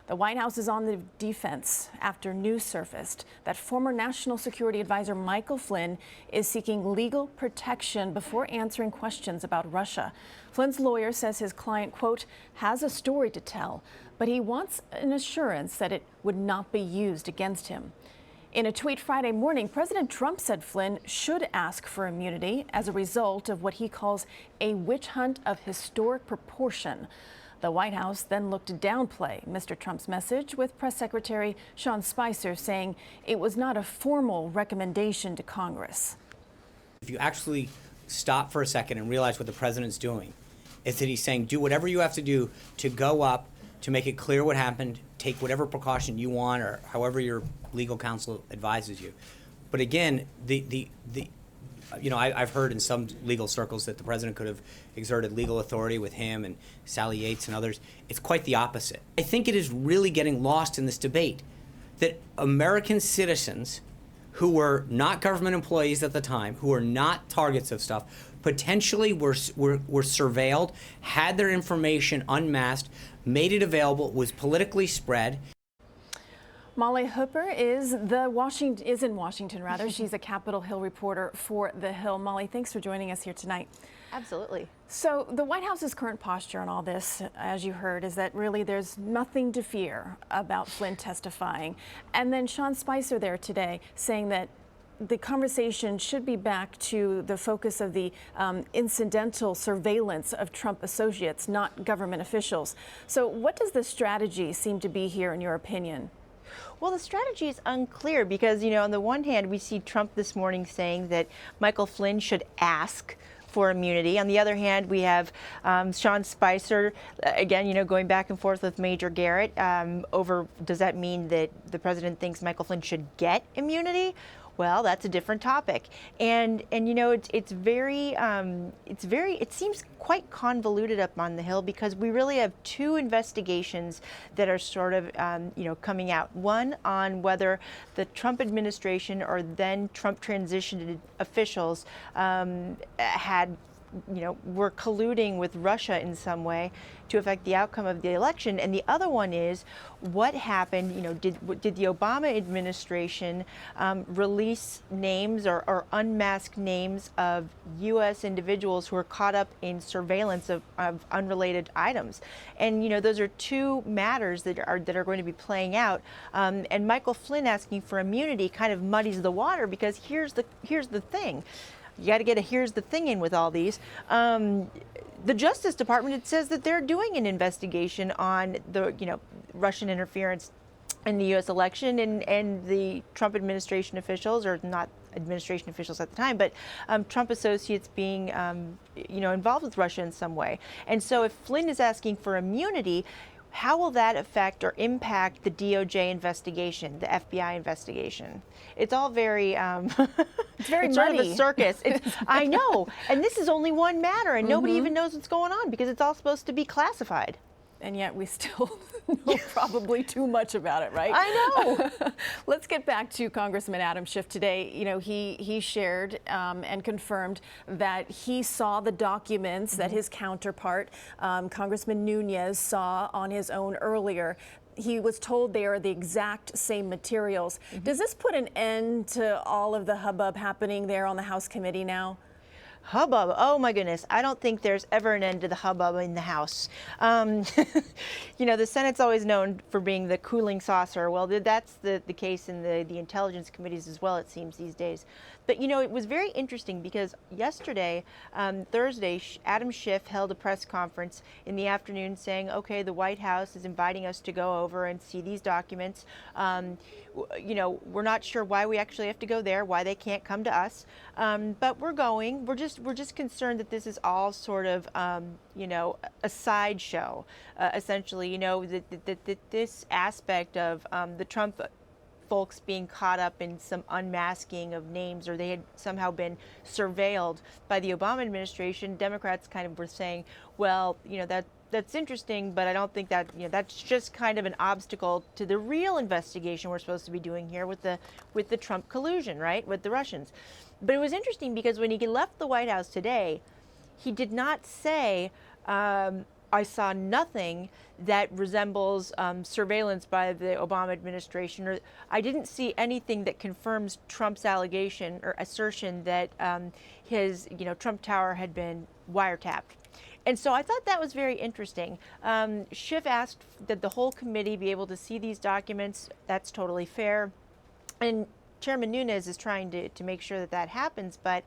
The White House is on the defense after news surfaced that former National Security Advisor Michael Flynn is seeking legal protection before answering questions about Russia. Flynn's lawyer says his client, quote, has a story to tell, but he wants an assurance that it would not be used against him. In a tweet Friday morning, President Trump said Flynn should ask for immunity as a result of what he calls a witch hunt of historic proportion. The White House then looked to downplay Mr. Trump's message, with Press Secretary Sean Spicer saying it was not a formal recommendation to Congress. If you actually stop for a second and realize what the president's doing, is that he's saying do whatever you have to do to go up, to make it clear what happened, take whatever precaution you want or however your legal counsel advises you. But again, I've heard in some legal circles that the president could have exerted legal authority with him and Sally Yates and others. It's quite the opposite. I think it is really getting lost in this debate that American citizens who were not government employees at the time, who were not targets of stuff, potentially were surveilled, had their information unmasked, made it available, was politically spread. Molly Hooper is in Washington. She's a Capitol Hill reporter for The Hill. Molly, thanks for joining us here tonight. Absolutely. So the White House's current posture on all this, as you heard, is that really there's nothing to fear about Flynn testifying. And then Sean Spicer there today saying that the conversation should be back to the focus of the incidental surveillance of Trump associates, not government officials. So what does the strategy seem to be here, in your opinion? Well, the strategy is unclear because, on the one hand, we see Trump this morning saying that Michael Flynn should ask for immunity. On the other hand, we have Sean Spicer, again, going back and forth with Major Garrett over, does that mean that the president thinks Michael Flynn should get immunity? Well, that's a different topic, and it seems quite convoluted up on the Hill because we really have two investigations that are sort of coming out. One on whether the Trump administration or then Trump transition officials were colluding with Russia in some way to affect the outcome of the election. And the other one is what happened, did the Obama administration release names or unmask names of U.S. individuals who were caught up in surveillance of unrelated items? And, those are two matters that are going to be playing out. And Michael Flynn asking for immunity kind of muddies the water because here's the thing. You got to get a here's the thing in with all these. The Justice Department, it says that they're doing an investigation on the Russian interference in the U.S. election, and the Trump administration officials, or not administration officials at the time, but Trump associates being involved with Russia in some way. And so if Flynn is asking for immunity, how will that affect or impact the DOJ investigation, the FBI investigation? It's all very, it's very it's muddy. Sort of a circus. I know, and this is only one matter, and nobody even knows what's going on because it's all supposed to be classified. And yet we still know probably too much about it, right? I know. Let's get back to Congressman Adam Schiff today. He shared and confirmed that he saw the documents that his counterpart, Congressman Nunes, saw on his own earlier. He was told they are the exact same materials. Does this put an end to all of the hubbub happening there on the House committee now? Hubbub. Oh, my goodness. I don't think there's ever an end to the hubbub in the House. The Senate's always known for being the cooling saucer. Well, that's the case in the intelligence committees as well, it seems, these days. But, it was very interesting because yesterday, Thursday, Adam Schiff held a press conference in the afternoon saying, okay, the White House is inviting us to go over and see these documents. We're not sure why we actually have to go there, why they can't come to us. But we're going. We're just concerned that this is all sort of, a sideshow, essentially, that this aspect of the Trump folks being caught up in some unmasking of names, or they had somehow been surveilled by the Obama administration. Democrats kind of were saying, well, that's interesting, but I don't think that, that's just kind of an obstacle to the real investigation we're supposed to be doing here with the Trump collusion, right, with the Russians. But it was interesting because when he left the White House today, he did not say, I saw nothing that resembles surveillance by the Obama administration, or I didn't see anything that confirms Trump's allegation or assertion that his, Trump Tower had been wiretapped. And so I thought that was very interesting. Schiff asked that the whole committee be able to see these documents. That's totally fair. And Chairman Nunes is trying to make sure that that happens, but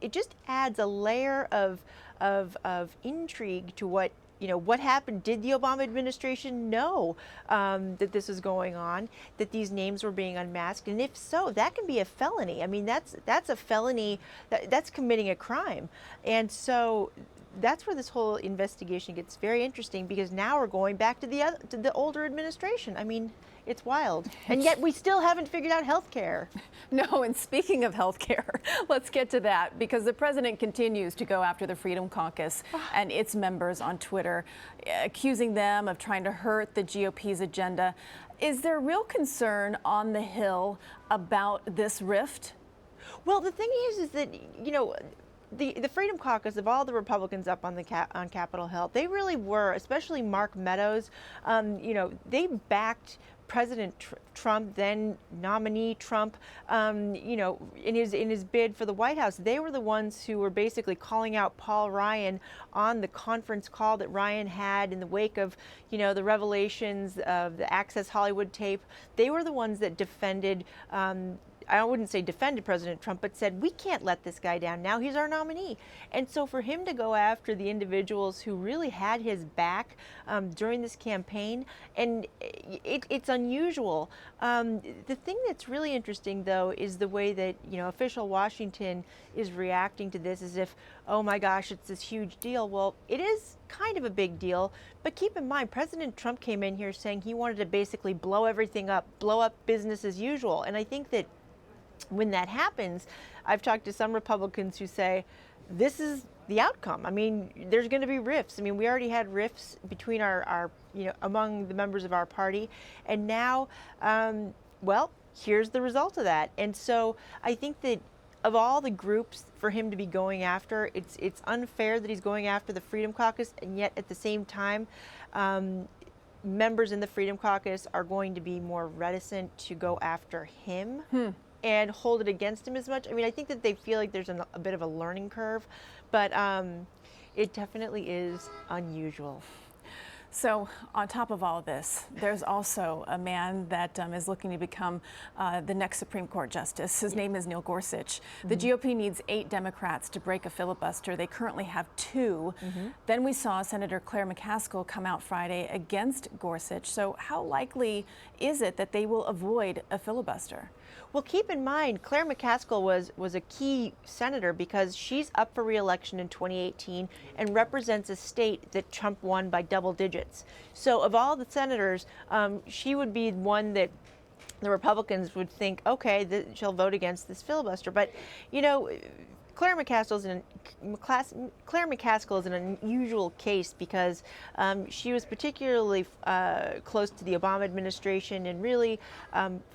it just adds a layer of intrigue to what happened. Did the Obama administration know that this was going on, that these names were being unmasked? And if so, that can be a felony. I mean, that's a felony, that's committing a crime. And so that's where this whole investigation gets very interesting, because now we're going back to the older administration. I mean, it's wild. And yet we still haven't figured out health care. No, and speaking of health care, let's get to that, because the president continues to go after the Freedom Caucus and its members on Twitter, accusing them of trying to hurt the GOP's agenda. Is there real concern on the Hill about this rift? Well, the thing is that, the Freedom Caucus, of all the Republicans up on on Capitol Hill, they really were, especially Mark Meadows, they backed President Trump, then nominee Trump, in his bid for the White House. They were the ones who were basically calling out Paul Ryan on the conference call that Ryan had in the wake of, the revelations of the Access Hollywood tape. They were the ones that defended, I wouldn't say defended President Trump, but said, we can't let this guy down. Now he's our nominee. And so for him to go after the individuals who really had his back during this campaign, and it's unusual. The thing that's really interesting, though, is the way that, official Washington is reacting to this as if, oh my gosh, it's this huge deal. Well, it is kind of a big deal, but keep in mind, President Trump came in here saying he wanted to basically blow everything up, blow up business as usual. And I think that when that happens, I've talked to some Republicans who say, this is the outcome. I mean, there's going to be rifts. I mean, we already had rifts between our among the members of our party. And now, well, here's the result of that. And so I think that of all the groups for him to be going after, it's unfair that he's going after the Freedom Caucus, and yet at the same time, members in the Freedom Caucus are going to be more reticent to go after him and hold it against him as much. I mean, I think that they feel like there's a bit of a learning curve, but it definitely is unusual. So on top of all of this, there's also a man that is looking to become the next Supreme Court justice. His name is Neil Gorsuch. The GOP needs 8 Democrats to break a filibuster. They currently have 2. Then we saw Senator Claire McCaskill come out Friday against Gorsuch. So how likely is it that they will avoid a filibuster? Well, keep in mind, Claire McCaskill was a key senator because she's up for re-election in 2018 and represents a state that Trump won by double digits. So of all the senators, she would be one that the Republicans would think, okay, she'll vote against this filibuster. But, Claire McCaskill is an unusual case because she was particularly close to the Obama administration and really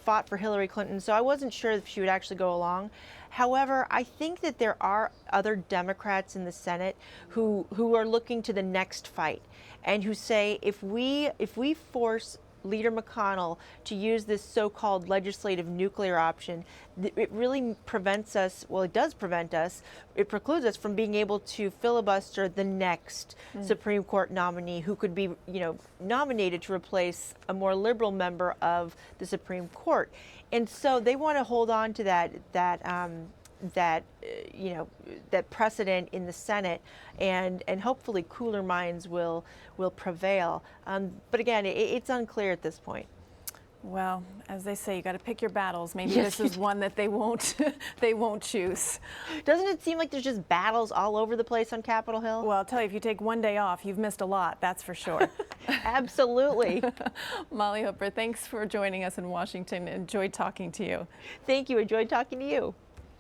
fought for Hillary Clinton. So I wasn't sure if she would actually go along. However, I think that there are other Democrats in the Senate who are looking to the next fight and who say, if we force Leader McConnell to use this so-called legislative nuclear option, it really prevents us, well, it does prevent us, it precludes us from being able to filibuster the next Supreme Court nominee who could be, nominated to replace a more liberal member of the Supreme Court. And so they want to hold on to that precedent in the Senate, and hopefully cooler minds will prevail. But again, it's unclear at this point. Well, as they say, you got to pick your battles. Maybe this is one that they won't choose. Doesn't it seem like there's just battles all over the place on Capitol Hill? Well, I'll tell you, if you take one day off, you've missed a lot, that's for sure. Absolutely. Molly Hooper, thanks for joining us in Washington. Enjoyed talking to you. Thank you. Enjoyed talking to you.